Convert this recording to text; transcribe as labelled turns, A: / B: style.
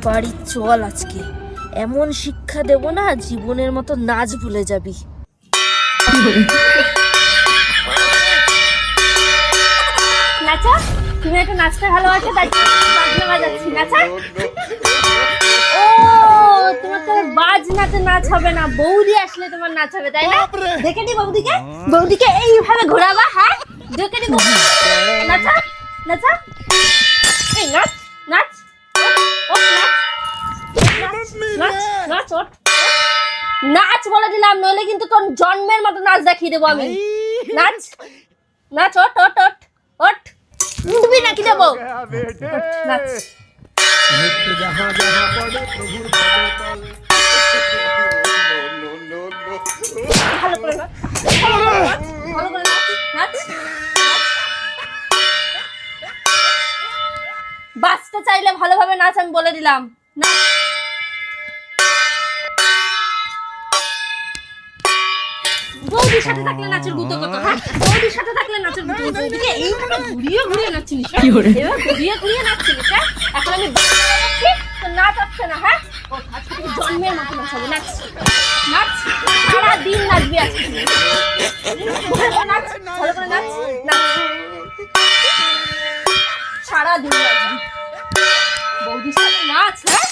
A: বাড়ি চল, আজকে এমন শিক্ষা দেব না জীবনের মতো নাচ ভুলে যাবি। নাচা, তুমি একটা নাচতে ভালোবাসো তাই বাজনা বাজাচ্ছি। নাচা। ও তোমার তো বাজনাতে নাচ হবে না, বৌদি আসলে তোমার নাচ হবে তাই না? দেখে নি বৌদিকে, বৌদিকে এইভাবে ঘোরাবা। হ্যাঁ দেখে নি। নাচা নাচা, এই নাচ নাচ, ওঠ নাচ নাচ নাচ, ওঠ নাচ বলে দিলাম, নইলে কিন্তু তোর জন্মের মতো নাচ দেখিয়ে দেবো আমি। নাচ নাচ, ওঠ ওঠ ওঠ ওঠ, তুমি নাকি দেবো নাচ। ভালো করে নাচ, ভালো করে নাচ, নাচ। বাঁচতে চাইলে ভালোভাবে নাচ, আমি বলে দিলাম। নাচ। বৌদির সাথে থাকলে নাচের গুতো কত। হ্যাঁ বৌদির সাথে থাকলে নাচের গুতো কত। এদিকে এইভাবে ঘুরিয়ে ঘুরিয়ে নাচছিলিস, এবার ঘুরিয়ে ঘুরিয়ে নাচছিলিস। হ্যাঁ এখন আমি নাচছি তো নাচ আসছে না। হ্যাঁ আজকে থেকে জন্মের মতো নাচাবো। নাচ নাচ, সারা দিন নাচবি আজকে। নাচ ভালো করে নাচ, নাচ সারা দিন নাচবি বৌদির সাথে নাচ। হ্যাঁ